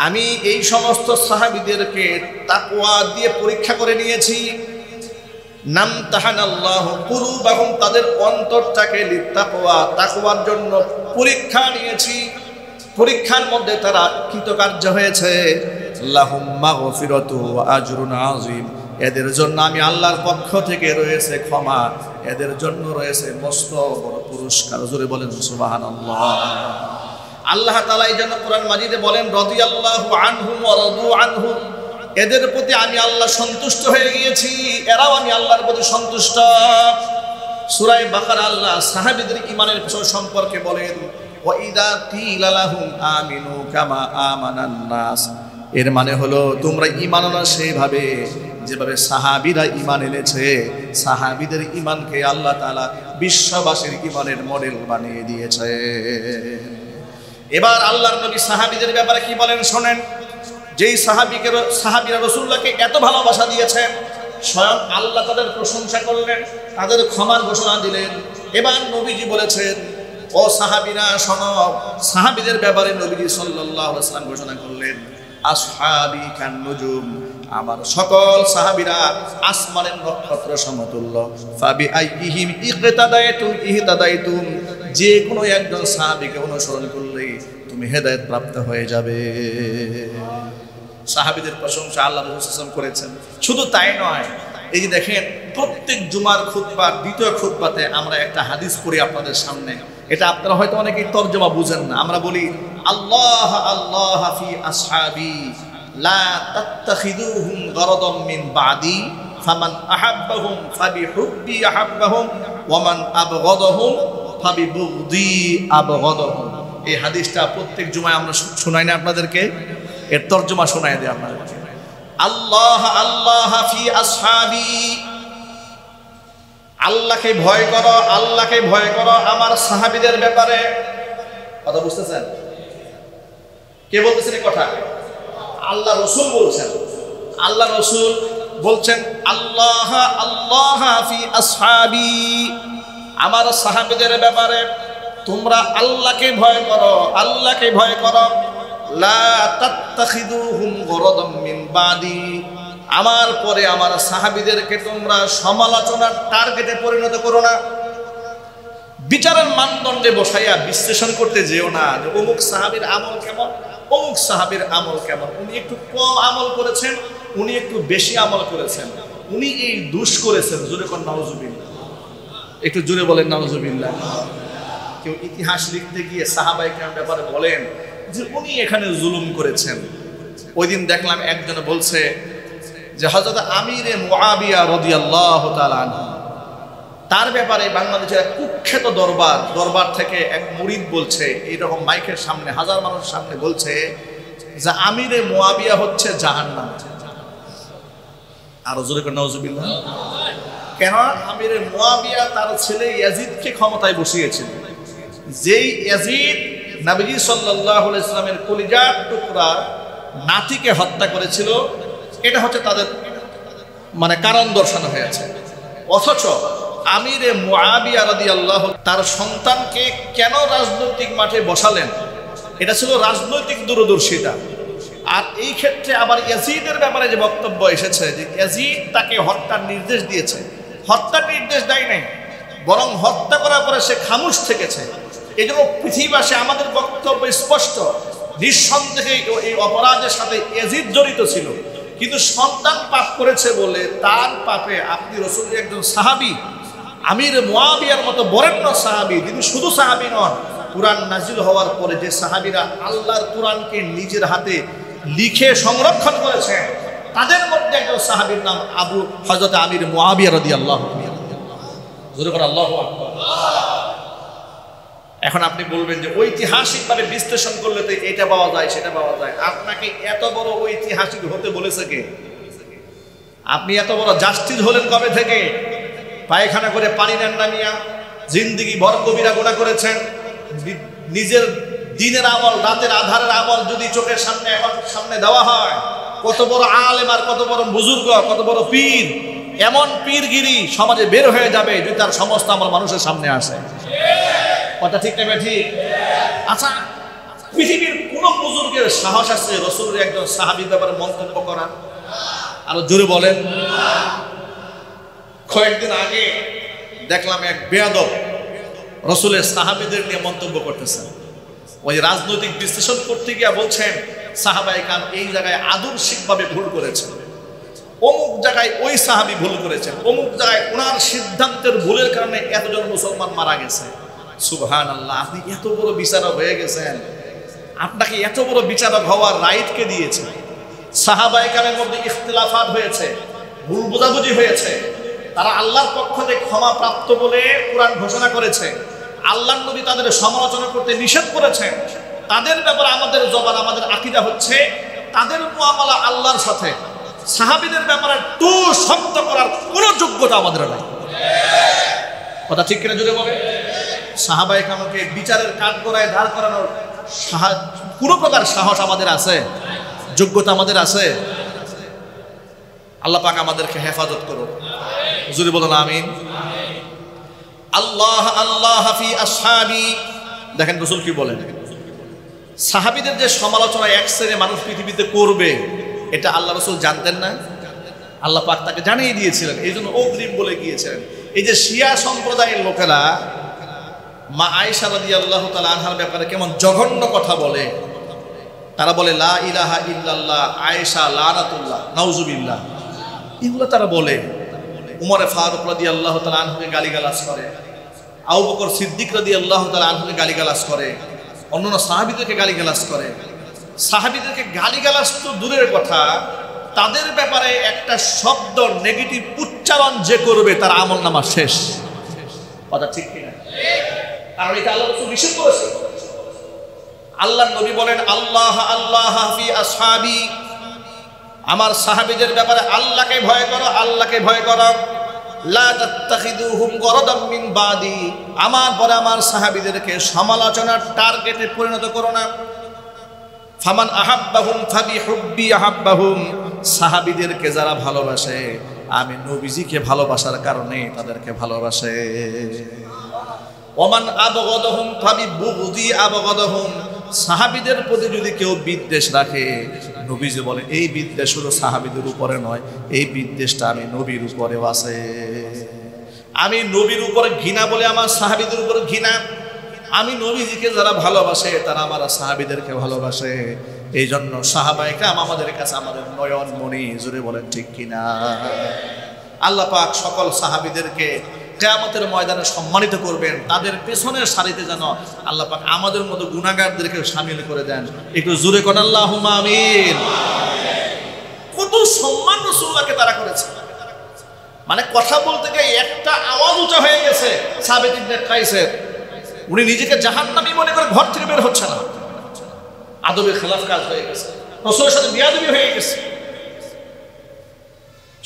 আমি এই সমস্ত সাহাবীদেরকে তাকওয়া দিয়ে পরীক্ষা করে নিয়েছি। নামতাহানাল্লাহু কুলুবাহুম, তাদের অন্তরটাকে লিত্তাকওয়া, তাকওয়ার জন্য পরীক্ষা নিয়েছি। পরীক্ষার মধ্যে তারা কৃতকার্য হয়েছে। লাহুম মাগফিরাতু ওয়া আজরুন আযীম, এদের জন্য আমি আল্লাহর পক্ষ থেকে রয়েছে ক্ষমা, এদের জন্য রয়েছে মস্ত বড় পুরস্কার। জোরে বলেন সুবহানাল্লাহ। আল্লাহ তাআলা এই জন্য কোরআন মাজিদে বলেন, রাদিয়াল্লাহু আনহুম ওয়া রাদু আনহু, এদের প্রতি আমি আল্লাহ সন্তুষ্ট হয়ে গিয়েছি, এরাও আমি আল্লাহর প্রতি সন্তুষ্ট। সূরা বাকারা আল্লাহ সাহাবীদের ঈমানের বিষয় সম্পর্কে বলেন, ওয়া ইযা কিলা লাহুম আমিনু কামা আমানান নাস, এর মানে হলো তোমরা ঈমান আনো সেইভাবে যেভাবে সাহাবীরা ঈমান এনেছে। সাহাবীদের ঈমানকে আল্লাহ তাআলা বিশ্ববাসীর ঈমানের মডেল বানিয়ে দিয়েছে। এবার আল্লাহর নবী সাহাবীদের ব্যাপারে কি বলেন শোনেন। যেই সাহাবীরা রাসূলুল্লাহকে এত ভালোবাসা দিয়েছেন, স্বয়ং আল্লাহ তাদের প্রশংসা করলেন, তাদের ক্ষমার ঘোষণা দিলেন। এবার নবীজি বলেছেন, ও সাহাবীরা শোনো। সাহাবীদের ব্যাপারে নবীজি সাল্লাল্লাহু আলাইহি ওয়াসাল্লাম ঘোষণা করলেন, আসহাবি কান নুজুম, আমার সকল সাহাবীরা আসমানের নক্ষত্র সমতুল্য। ফাবি আইহিম ইকতাদাইতুম ইহতাদাইতুম, যে কোনো একজন সাহাবীকে অনুসরণ করলেই তুমি হেদায়েত প্রাপ্ত হয়ে যাবে। সাহাবীদের প্রশংসা আল্লাহ রাসূল সাল্লাল্লাহু আলাইহি ওয়াসাল্লাম করেছেন। শুধু তাই নয়, এই যে দেখেন প্রত্যেক জুমার খুতবার দ্বিতীয় খুতবাতে আমরা একটা হাদিস পড়ি আপনাদের সামনে। এটা আপনারা হয়তো অনেকেই তরজমা বুঝেন না। আমরা বলি, আল্লাহ আল্লাহ ফি আসহাবি লা তাত্তাখিদুহুম গরাদাম মিন বাদি ফামান আহাব্বাহুম ফাবিহুব্বি আহাব্বাহুম ওয়া মান আবগাদাহুম ফাবিবুগদি আবগাদাহুম। এই হাদিসটা প্রত্যেক জুমায় আমরা শোনাই না আপনাদেরকে? এর তর্জমা শোনায় দেয় আপনাদের। আল্লাহ আল্লাহ ফি আসহাবি, আল্লাহকে ভয় করো, আল্লাহকে ভয় করো আমার সাহাবীদের ব্যাপারে। কথা বুঝতেছেন? কে বলতেছেন এই কথা? আল্লাহ রাসূল বলছেন। আল্লাহ রাসূল বলছেন আল্লাহ আল্লাহ ফি আসহাবি, আমার সাহাবীদের ব্যাপারে তোমরা আল্লাহকে ভয় করো, আল্লাহকে ভয় করো। লা তাত্তাখিদুহুম গরাদাম মিন বাদি, আমার পরে আমার সাহাবীদেরকে তোমরা সমালোচনার টার্গেটে পরিণত করো না। বিচারের মানদণ্ডে বসাইয়া বিশ্লেষণ করতে যেও না যে অমুক সাহাবীর আমল কেমন, অমুক সাহাবীর আমল কেমন, উনি একটু কম আমল করেছেন, উনি একটু বেশি আমল করেছেন, উনি এই দোষ করেছেন। জোরে কোন নাউজুবিল্লাহ, একটু জোরে বলেন নাউজুবিল্লাহ। কেউ ইতিহাস লিখতে গিয়ে সাহাবায়ে কেরাম ব্যাপারে বলেন যে উনি এখানে জুলুম করেছেন। ওই দিন দেখলাম একজন বলছে যে হযরত আমিরে মুআবিয়া রাদিয়াল্লাহু তাআলা আনহু, তার ব্যাপারে বাংলাদেশের এক কুখ্যাত দরবার থেকে এক মুরিদ বলছে, এইরকম মাইকের সামনে হাজার মানুষের সামনে বলছে যে আমিরে মুআবিয়া হচ্ছে জাহান্নাম। আর জোরে করে নাউজুবিল্লাহ। কেন? আমিরে মুআবিয়া তার ছেলে ইয়াজিদকে ক্ষমতায় বসিয়েছিল, যেই ইয়াজিদ নবীজি সাল্লাল্লাহু আলাইহি ওয়াসাল্লামের কলিজার টুকরা নাতিকে হত্যা করেছিল। এটা হচ্ছে তাদের মানে কারণ দর্শানো হয়েছে। অথচ আমিরে মুআবিয়া রাদিয়াল্লাহু তার সন্তানকে কেন রাজনৈতিক মাঠে বসালেন, এটা ছিল রাজনৈতিক দূরদর্শিতা। আর এই ক্ষেত্রে আবার ইয়াজিদের ব্যাপারে যে বক্তব্য এসেছে যে ইয়াজিদ তাকে হত্যার নির্দেশ দিয়েছে, হত্যার নির্দেশ দেয় নাই, বরং হত্যা করার পরে সে খামোশ থেকেছে। এই জন্য পৃথিবীবাসী আমাদের বক্তব্য স্পষ্ট, নিঃসন্দেহে এই অপরাধের সাথে ইয়াজিদ জড়িত ছিল, কিন্তু সন্তান পাপ করেছে বলে তার পাপে আপনি রাসূলের একজন সাহাবী আমির মুআবিয়ার মতো বরেণ্য সাহাবী, তিনি শুধু সাহাবী নন, কুরআন নাজিল হওয়ার পরে যে সাহাবীরা আল্লাহর কুরআনকে নিজের হাতে লিখে সংরক্ষণ করেছেন, তাদের মধ্যে একজন সাহাবীর নাম হযরত আমির মুআবিয়া রাদিয়াল্লাহু আনহু। জোরে করে আল্লাহু আকবার। এখন আপনি বলবেন যে ঐতিহাসিকভাবে বিশ্লেষণ করলে তো এটা পাওয়া যায় সেটা পাওয়া যায়। আপনাকে এত বড় ঐতিহাসিক হতে বলেছে কে? আপনি এত বড় জাস্টিস হলেন কবে থেকে? পায়খানা করে পানি নেন না মিয়া, জিন্দেগি ভর কবিরা গুনাহ করেছেন। নিজের দিনের আমল, রাতের আধারের আমল যদি চোখের সামনে সামনে দেওয়া হয়, কত বড় আলেম আর কত বড় বুজুর্গ, কত বড় পীর, এমন পীরগিরি সমাজে বের হয়ে যাবে যদি তার সমস্ত আমল মানুষের সামনে আসে। কথা ঠিক নেবে ঠিক? আচ্ছা, পৃথিবীর কোন বুজুর্গের সাহস আছে রাসূলের একজন সাহাবীর ব্যাপারে মন্তব্য করার? আরো জোরে বলেন। কয়েকদিন আগে দেখলাম এক বেয়াদব রাসূলের সাহাবীদের নিয়ে মন্তব্য করতেছেন। ওই রাজনৈতিক বিশ্লেষণ করতে গিয়ে বলছেন সাহাবায়ে কেরাম এই জায়গায় আদর্শিকভাবে ভুল করেছেন, অমুক জায়গায় ওই সাহাবী ভুল করেছেন, অমুক জায়গায় ওনার সিদ্ধান্তের ভুলের কারণে এতজন মুসলমান মারা গেছে। সুবহানাল্লাহ, আপনি এত বড় বিচারক হয়ে গেছেন, আপনাকে এত বড় বিচারক হওয়ার রাইট কে দিয়েছে? সাহাবায়ে কেরামের মধ্যে ইখতিলাফাত হয়েছে, ভুল বোঝাবুঝি হয়েছে, তারা আল্লাহর পক্ষ থেকে ক্ষমা প্রাপ্ত বলে কুরআন ঘোষণা করেছে। আল্লাহর নবী তাদের সমালোচনা করতে নিষেধ করেছেন। তাদের ব্যাপারে আমাদের জবান, আমাদের আকীদা হচ্ছে তাদের মুআমালা আল্লাহর সাথে। সাহাবীদের ব্যাপারে টু শব্দ করার কোনো যোগ্যতা আমাদের নাই। কথা ঠিক কিনা জোরে বলে? সাহাবায়ে কেরামকে বিচারের কাঠগড়ায় দাঁড় করানোর কোনো প্রকার সাহস আমাদের আছে? যোগ্যতা আমাদের আছে? আল্লাহ পাক আমাদেরকে হেফাজত করুন। হুজুরে বলুন আমিন। আল্লাহ আল্লাহ ফি আসহাবি, দেখেন রাসূল কি বলেন। সাহাবীদের যে সমালোচনা এক শ্রেণীর মানুষ পৃথিবীতে করবে, এটা আল্লাহ রাসূল জানতেন না? আল্লাহ পাক তাকে জানিয়ে দিয়েছিলেন, এই জন্য অগ্রিম বলে গিয়েছিলেন। এই যে শিয়া সম্প্রদায়ের লোকেরা মা আয়েশা রাদিয়াল্লাহু তাআলা আনহার ব্যাপারে কেমন জঘন্য কথা বলে, তারা বলে লা ইলাহা ইল্লাল্লাহ, আয়েশা লানাতুল্লাহ, নাউজুবিল্লাহ, এগুলো তারা বলে। উমর ফারুক রাদিয়াল্লাহু তাআলা আনহুকে গালিগালাজ করে, আবু বকর সিদ্দিক রাদিয়াল্লাহু তাআলা আনহুকে গালিগালাজ করে, অন্যান্য সাহাবীদেরকে গালিগালাজ করে। সাহাবীদেরকে গালিগালাজ তো দূরের কথা, তাদের ব্যাপারে একটা শব্দ নেগেটিভ উচ্চারণ যে করবে তার আমলনামা শেষ। কথা ঠিক কিনা? কারণ এটা আল্লাহ রাসূল নিষেধ করেছে। আল্লাহ নবী বলেন আল্লাহ আল্লাহ ফি আসহাবি, আমার সাহাবীদের ব্যাপারে আল্লাহকে ভয় করো, আল্লাহকে ভয় করো। লা তাত্তাখিদুহুম গরাদাম মিন বাদি, আমার পরে আমার সাহাবীদেরকে সমালোচনার টার্গেটে পরিণত করো না। ফামান আহাব্বাহুম ফাবিহুব্বি আহাব্বাহুম, সাহাবীদেরকে যারা ভালোবাসে আমি নবীজিকে ভালোবাসার কারণে তাদেরকে ভালোবাসে। ওমান আবগাদাহুম ফাবিবুগদি আবগাদাহুম, সাহাবীদের প্রতি যদি কেউ বিদ্বেষ রাখে, নবীজি বলে এই বিদ্বেষ শুধু সাহাবীদের উপরে নয়, এই বিদ্বেষটা আমি নবীর উপরেও আছে। আমি নবীর উপরে ঘৃণা বলে আমার সাহাবীদের উপরে ঘৃণা। আমি নবীজিকে যারা ভালোবাসে তারা আমার সাহাবীদেরকে ভালোবাসে। এই জন্য সাহাবায়ে কেরাম আমাদের কাছে আমাদের নয়ন মণি, জোরে বলেন ঠিক কিনা। আল্লাহ পাক সকল সাহাবীদেরকে কিয়ামতের ময়দানে সম্মানিত করবেন, তাদের পেছনের সারিতে যেন আল্লাহ পাক আমাদের মতো গুনাহগারদেরকে শামিল করে দেন। একটু জোরে কোন আল্লাহুম্মা আমিন। কত সম্মান রাসূলুল্লাহকে তারা করেছে, মানে কথা বলতে গিয়ে একটা আওয়াজ উঁচা হয়ে গেছে সাবিত ইবনে কাইসের। উনি নিজেকে জাহান্নামী মনে করে ঘর থেকে বের হচ্ছে না, আদবের খেলাফ কাজ হয়ে গেছে, রাসূলের সাথে বিয়াদবি হয়ে গেছে।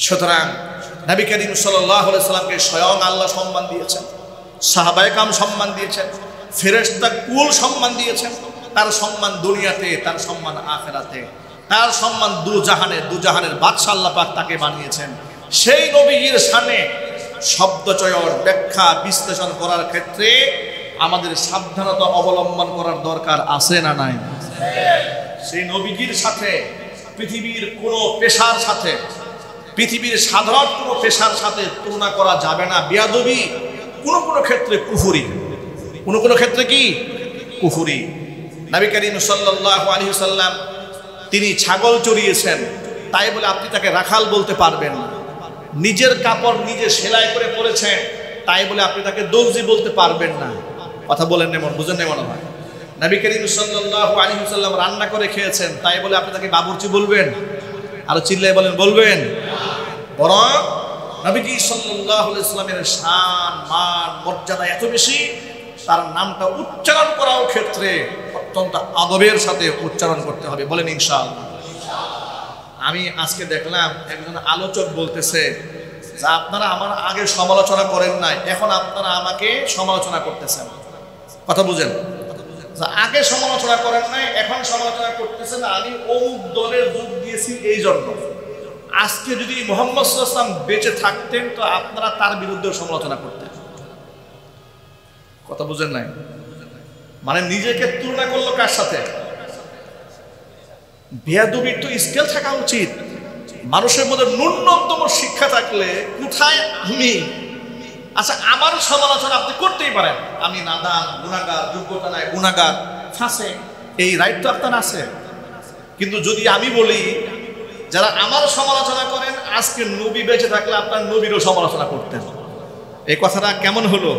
সুতরাং নবী করিম সাল্লাল্লাহু আলাইহি সাল্লামকে স্বয়ং আল্লাহ সম্মান দিয়েছেন, সাহাবায়ে কেরাম সম্মান দিয়েছেন, ফেরেশতা কুল সম্মান দিয়েছেন। তার সম্মান দুনিয়াতে, তার সম্মান আখিরাতে, তার সম্মান দুজাহানের বাদশা আল্লাহ পাক তাকে বানিয়েছেন। সেই নবীর শানে শব্দচয়ন ব্যাখ্যা বিশ্লেষণ করার ক্ষেত্রে আমাদের সাবধানতা অবলম্বন করার দরকার আছে না নাই? সেই নবীজির সাথে পৃথিবীর কোনো পেশার সাথে, পৃথিবীর সাধারণ কোনো পেশার সাথে তুলনা করা যাবে না। বিয়াদবি কোনো কোনো ক্ষেত্রে কুফরি, কোনো কোনো ক্ষেত্রে কি কুফরি। নবী করিম সাল্লাল্লাহু আলাইহি ওয়াসাল্লাম তিনি ছাগল চড়িয়েছেন, তাই বলে আপনি তাকে রাখাল বলতে পারবেন না। নিজের কাপড় নিজে সেলাই করে পরেছেন, তাই বলে আপনি তাকে দর্জি বলতে পারবেন না। কথা বলেন এমন, বুঝেন এমন হয়। নবী করিম সাল্লাল্লাহু আলাইহি ওয়াসাল্লাম রান্না করে খেয়েছেন, তাই বলে আপনি তাকে বাবুর্চি বলবেন? আরো চিল্লায় বলেন বলবেন? বরং নবীজি সাল্লাল্লাহু আলাইহি ওয়াসাল্লামের শান মান মর্যাদা এত বেশি, তার নামটা উচ্চারণ করার ক্ষেত্রে অত্যন্ত আদবের সাথে উচ্চারণ করতে হবে। বলেন ইনশাআল্লাহ। আমি আজকে দেখলাম একজন আলোচক বলতেছে যে আপনারা আমার আগে সমালোচনা করেন নাই, এখন আপনারা আমাকে সমালোচনা করতেছেন। কথা বুঝেন? আগে সমালোচনা করেন নাই, এখন সমালোচনা করতেছেন। আমি অমুক দলের যোগ দিয়েছি এই জন্য। আজকে যদি মুহাম্মদ সাল্লাল্লাহু আলাইহি ওয়াসাল্লাম বেঁচে থাকতেন তো আপনারা তার বিরুদ্ধে সমালোচনা করতেন। কথা বুঝেন নাই? মানে নিজেকে তুলনা করলো কার সাথে? বেয়াদবির তো স্কেল থাকা উচিত। মানুষের মধ্যে ন্যূনতম শিক্ষা থাকলে কোথায় আমি, আচ্ছা আমার সমালোচনা আপনি করতেই পারেন, আমি নাদান, গুনাহগার, যোগ্যতা নাই, গুনাহগার, ফাঁসে, এই রাইট তো আপনার আছে। কিন্তু যদি আমি বলি যারা আমার সমালোচনা করেন, আজকে নবী বেঁচে থাকলে আপনার নবীরও সমালোচনা করতেন, এই কথাটা কেমন হলো?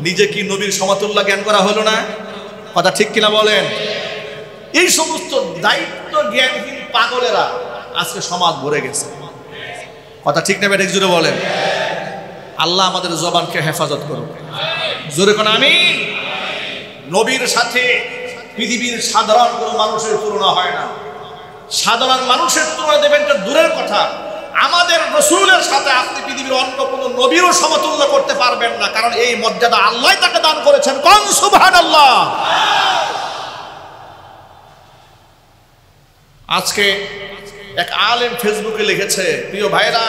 নিজে কি নবীর সমতুল্য জ্ঞান করা হলো না? কথা ঠিক কিনা বলেন? এই সমস্ত দায়িত্ব জ্ঞানহীন পাগলেরা আজকে সমাজ ভরে গেছে। কথা ঠিক না বেঠিক জোরে বলেন? আল্লাহ আমাদের জবানকে হেফাজত করুন। জোরে কোন আমিন। নবীর সাথে পৃথিবীর সাধারণ কোনো মানুষের তুলনা হয় না। সাধারণ মানুষের তুলনা দেবেন তো দূরের কথা, আমাদের রাসূলের সাথে আপনি পৃথিবীর অন্য কোনো নবীরও সমতুল্য করতে পারবেন না, কারণ এই মর্যাদা আল্লাহ তাকে দান করেছেন। কোন সুবহানাল্লাহ। আজকে এক আলেম ফেসবুকে লিখেছে, প্রিয় ভাইরা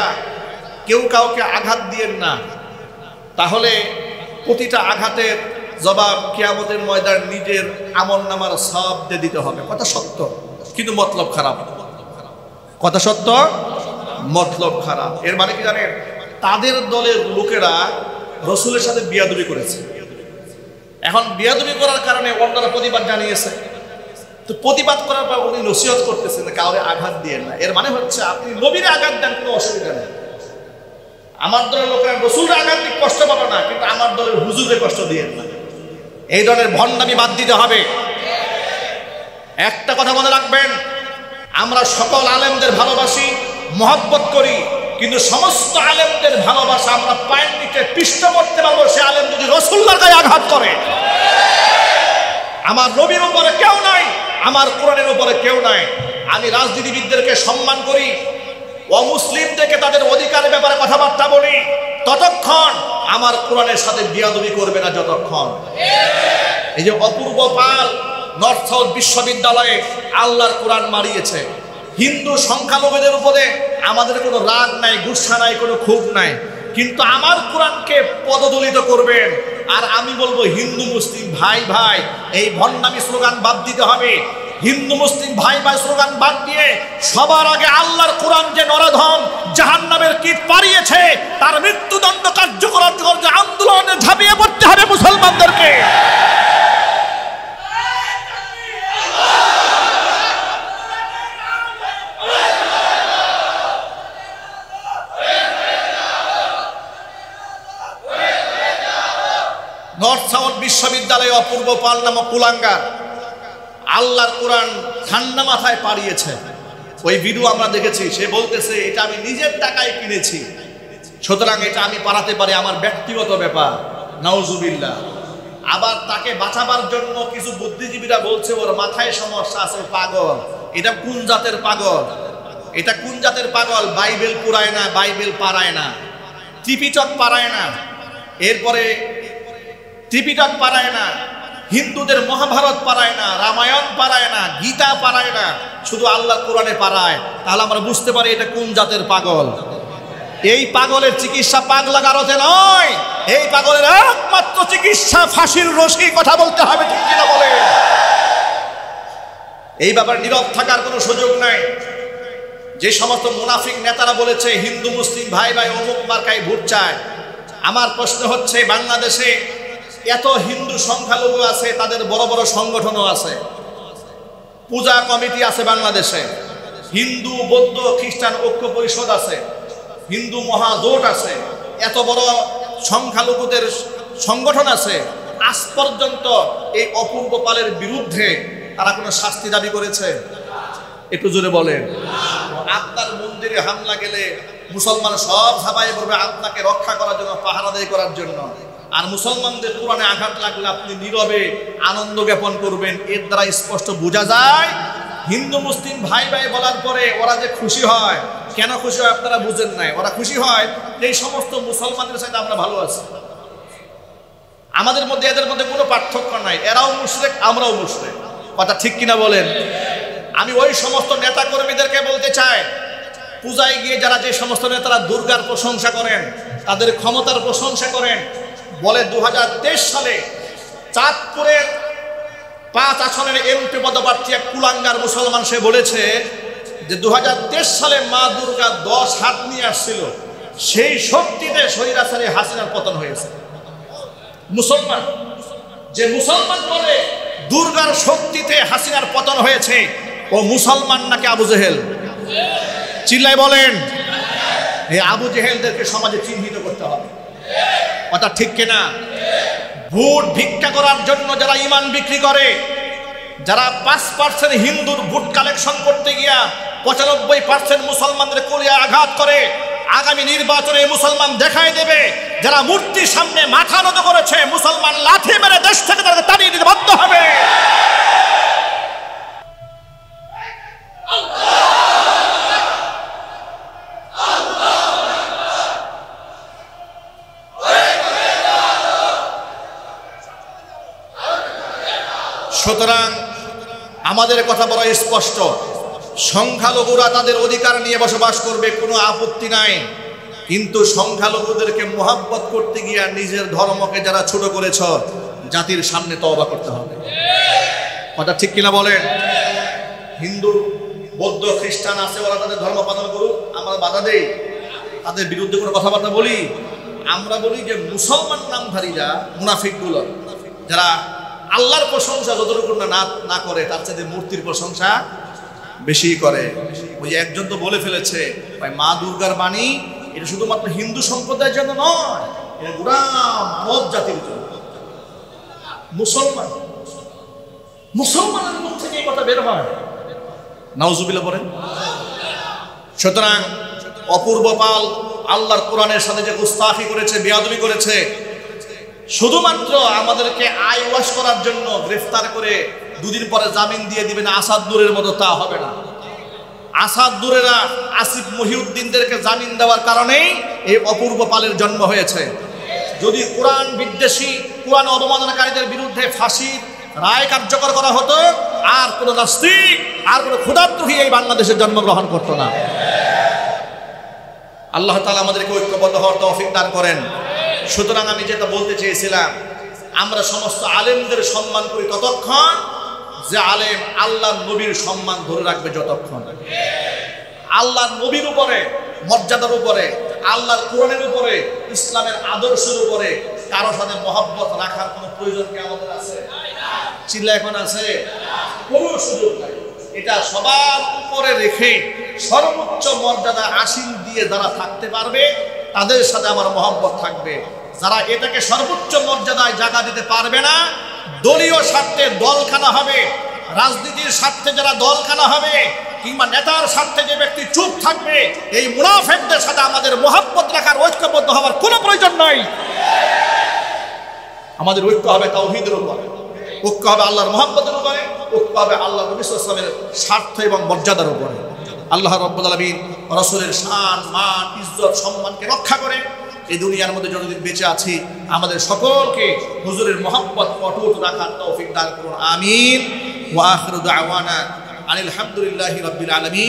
কেউ কাউকে আঘাত দিয়েন না, তাহলে প্রতিটা আঘাতের জবাব কিয়ামতের ময়দান নিজের আমলনামার সওয়াব দিয়ে দিতে হবে। কথা সত্য, কিন্তু মতলব খারাপ। কথা সত্য, মতলব খারাপ। এর মানে কি জানেন? তাদের দলের লোকেরা রাসূলের সাথে বিয়াদবি করেছে। এখন বিয়াদবি করার কারণে অন্যরা প্রতিবাদ জানিয়েছে। তো প্রতিবাদ করার পর উনি নসিহত করতেছেন কাউরে আঘাত দিয়েন না। এর মানে হচ্ছে আপনি নবীরে আঘাত দেন, কোনো অসুবিধা নেই। আমার দলের লোকেরা রাসূলরে আঘাত দিয়ে কষ্ট পাবে না, কিন্তু আমার দলের হুজুরকে কষ্ট দিয়েন না। এই ধরনের ভণ্ডামি বাদ দিতে হবে। একটা কথা মনে রাখবেন, আমরা সকল আলেমদের ভালোবাসি, মহব্বত করি, কিন্তু সমস্ত আলেমদের ভালোবাসা আমরা পায়ের নিচে পিষ্ট করতে পারবো সে আলেম যদি রাসূলুল্লাহর গায়ে আঘাত করে। আমার নবীর উপরে কেউ নাই, আমার কোরআনের উপরে কেউ নাই। আমি রাজনীতিবিদদেরকে সম্মান করি, অমুসলিমদেরকে তাদের অধিকারের ব্যাপারে কথাবার্তা বলি, ততক্ষণ আমার কোরআনের সাথে বিয়াদবি করবে না যতক্ষণ। এই যে অপূর্ব পাল নর্থ সাউথ বিশ্ববিদ্যালয়ে আল্লাহর কোরআন মারিয়েছে, হিন্দু সংখ্যালঘুদের উপরে আমাদের কোনো রাগ নাই, গুসা নাই, কোনো ক্ষোভ নাই, কিন্তু আমার কোরআনকে পদদলিত করবেন। আর আমি বলবো হিন্দু মুসলিম ভাই ভাই এই ভণ্ডামি স্লোগান বাদ দিতে হবে। হিন্দু মুসলিম ভাই ভাই স্লোগান বাদ দিয়ে সবার আগে আল্লাহর কোরআন যে নরধম জাহান্নামের কীট পাড়িয়েছে তার মৃত্যুদণ্ড কার্যকর যে আন্দোলনে ঝাঁপিয়ে পড়তে হবে মুসলমানদেরকে। নর্থ সাউথ বিশ্ববিদ্যালয়ে অপূর্ব পাল নামক কুলাঙ্গার আল্লাহর কোরআন ঠান্ডা মাথায় পাড়িয়েছে। ওই ভিডিও আমরা দেখেছি। সে বলতেছে এটা আমি নিজের টাকায় কিনেছি, সুতরাং এটা আমি পারাতে পারি, আমার ব্যক্তিগত ব্যাপার। নাউজুবিল্লাহ। আবার তাকে বাঁচাবার জন্য কিছু বুদ্ধিজীবীরা বলছে ওর মাথায় সমস্যা আছে, পাগল। এটা কোন জাতের পাগল? এটা কোন জাতের পাগল? বাইবেল পুরায় না, বাইবেল পারায় না, ত্রিপিটক পারায় না, এরপরে ত্রিপিটক পারায় না, হিন্দুদের মহাভারত পারায় না, রামায়ণ পারায় না, গীতা পারায় না, শুধু আল্লাহ কোরআনে পারায়। তাহলে আমরা বুঝতে পারি এটা কোন জাতের পাগল। এই পাগলের চিকিৎসা পাগলা গারদে নয়, এই পাগলের একমাত্র চিকিৎসা ফাঁসির রশি। কথা বলতে হবে, ঠিক কিনা বলে? এই ব্যাপারে নীরব থাকার কোনো সুযোগ নাই। যে সমস্ত মুনাফিক নেতারা বলেছে হিন্দু মুসলিম ভাই ভাই অমুক মার্কায় ভোট চায়, আমার প্রশ্ন হচ্ছে বাংলাদেশে এত হিন্দু সংখ্যালঘু আছে, তাদের বড় বড় সংগঠনও আছে, পূজা কমিটি আছে বাংলাদেশে, হিন্দু বৌদ্ধ খ্রিস্টান ঐক্য পরিষদ আছে, হিন্দু মহাজোট আছে, এত বড় সংখ্যালঘুদের সংগঠন আছে। আজ পর্যন্ত এই অপূর্ব পালের বিরুদ্ধে তারা কোনো শাস্তি দাবি করেছে? একটু জোরে বলেন। আপনার মন্দিরে হামলা গেলে মুসলমান সব ঝাঁপাই পড়বে আপনাকে রক্ষা করার জন্য, পাহারাদারি করার জন্য। আর মুসলমানদের কোরআনে আঘাত লাগলে আপনি নীরবে আনন্দ জ্ঞাপন করবেন। এর দ্বারা স্পষ্ট বোঝা যায় হিন্দু মুসলিম ভাই ভাই বলার পরে ওরা যে খুশি হয়। কেন খুশি হয় আপনারা বুঝেন নাই। ওরা খুশি হয় এই সমস্ত মুসলমানদের সাথে আমরা ভালো আছি, আমাদের মধ্যে এদের মধ্যে কোনো পার্থক্য নাই, এরাও মুশরিক আমরাও মুশরিক। কথা ঠিক কিনা বলেন? আমি ওই সমস্ত নেতা কর্মীদেরকে বলতে চাই, পূজায় গিয়ে যারা যে সমস্ত নেতারা দুর্গার প্রশংসা করেন, তাদের ক্ষমতার প্রশংসা করেন, বলে 2023 সালে চাঁদপুরের 5 আসনের এমপি পদপ্রার্থী এক কুলাঙ্গার মুসলমান, সে বলেছে যে 2023 সালে মা দুর্গা 10 হাত নিয়ে আসছিল, সেই শক্তিতে স্বৈরাচারী হাসিনার পতন হয়েছে। মুসলমান, যে মুসলমান বলে দুর্গার শক্তিতে হাসিনার পতন হয়েছে, ও মুসলমান নাকি আবু জেহেল? চিল্লাই বলেন। এই আবু জেহেলদেরকে সমাজে চিহ্নিত করতে হবে। কথা ঠিক কিনা? ভোট ভিক্ষা করার জন্য যারা ইমান বিক্রি করে, যারা 5% হিন্দুর ভোট কালেকশন করতে গিয়া 95% মুসলমানদের কোরিয়া আঘাত করে, আগামী নির্বাচনে মুসলমান দেখাই দেবে যারা মূর্তির সামনে মাথা নত করেছে, মুসলমান লাঠি মেরে দেশ থেকে তাদেরকে তাড়িয়ে দিতে বাধ্য হবে। সুতরাং আমাদের কথা বড় স্পষ্ট, সংখ্যালঘুরা তাদের অধিকার নিয়ে বসবাস করবে, কোনো আপত্তি নাই, কিন্তু সংখ্যালঘুদেরকে মোহাব্বত করতে গিয়ে নিজের ধর্মকে যারা ছোট করেছ, জাতির সামনে তওবা করতে হবে। কথা ঠিক কিনা বলেন? হিন্দু বৌদ্ধ খ্রিস্টান আছে, ওরা তাদের ধর্ম পালন করুক, আমরা বাধা দেই, তাদের বিরুদ্ধে কোনো কথাবার্তা বলি? আমরা বলি যে মুসলমান নামধারীরা, মুনাফিকগুলো যারা আল্লাহর প্রশংসা যতটুকু না করে তার চাইতে মূর্তির প্রশংসা বেশি করে। ওই যে একজন তো বলে ফেলেছে, ভাই মা দুর্গার বাণী এটা শুধুমাত্র হিন্দু সম্প্রদায়ের জন্য নয়, এটা গোটা মানব জাতির জন্য। মুসলমানের মুখ থেকে এই কথা বের হয়, নাউজুবিল্লাহ বলেন। সুতরাং অপূর্ব পাল আল্লাহর কোরআনের সাথে যে গুস্তাখি করেছে, বেয়াদবি করেছে, শুধুমাত্র আমাদেরকে আই ওয়াশ করার জন্য গ্রেফতার করে দুদিন পরে জামিন দিয়ে দিবেন আসাদুরের মতো, তা হবে না। আসাদুরেরা আসিফ মহিউদ্দিনদেরকে জামিন দেওয়ার কারণেই এই অপূর্ব পালের জন্ম হয়েছে। যদি কোরআন বিদ্বেষী, কোরআন অবমাননাকারীদের বিরুদ্ধে ফাঁসির রায় কার্যকর করা হতো, আর কোনো নাস্তিক, আর কোনো ক্ষুধাদ্রোহী এই বাংলাদেশে জন্মগ্রহণ করতো না। আল্লাহ তাআলা আমাদেরকে ঐক্যবদ্ধ হওয়ার তৌফিক দান করেন। সুতরাং আমি যেটা বলতে চেয়েছিলাম, আমরা সমস্ত আলেমদের সম্মান করি ততক্ষণ যে আলেম আল্লাহর নবীর সম্মান ধরে রাখবে যতক্ষণ। আল্লাহর নবীর উপরে, মর্যাদার উপরে, আল্লাহর কোরআনের উপরে, ইসলামের আদর্শের উপরে কারো সাথে মহব্বত রাখার কোনো প্রয়োজন কি আমাদের আছে? চিল্লা এখন আছে? কোনো সুযোগ নাই। এটা সবার উপরে রেখে সর্বোচ্চ মর্যাদা আসীন দিয়ে যারা থাকতে পারবে তাদের সাথে আমার মহব্বত থাকবে। যারা এটাকে সর্বোচ্চ মর্যাদায় জায়গা দিতে পারবে না, দলীয় স্বার্থে দলখানা হবে, রাজনীতির স্বার্থে যারা দলখানা হবে, কিংবা নেতার স্বার্থে যে ব্যক্তি চুপ থাকবে, এই মুনাফিকদের সাথে আমাদের মহব্বত রাখার, ঐক্যবদ্ধ হওয়ার কোনো প্রয়োজন নাই। আমাদের ঐক্য হবে তাওহীদের উপরে, ঐক্য হবে আল্লাহর মহব্বতের উপরে, ঐক্য হবে আল্লাহ নবী সাল্লাল্লাহু আলাইহি ওয়াসাল্লামের স্বার্থ এবং মর্যাদার উপরে। আল্লাহ রাব্বুল আলামিন রাসূলের শান, মান, ইজ্জত, সম্মানকে রক্ষা করে এই দুনিয়ার মধ্যে যতদিন বেঁচে আছি আমাদের সকলকে হুজুরের মহব্বত অটুট রাখার তৌফিক দান করুন। আমিন। ওয়া আখিরু দাওয়ানা আনিল হামদুলিল্লাহি রাব্বিল আলামিন।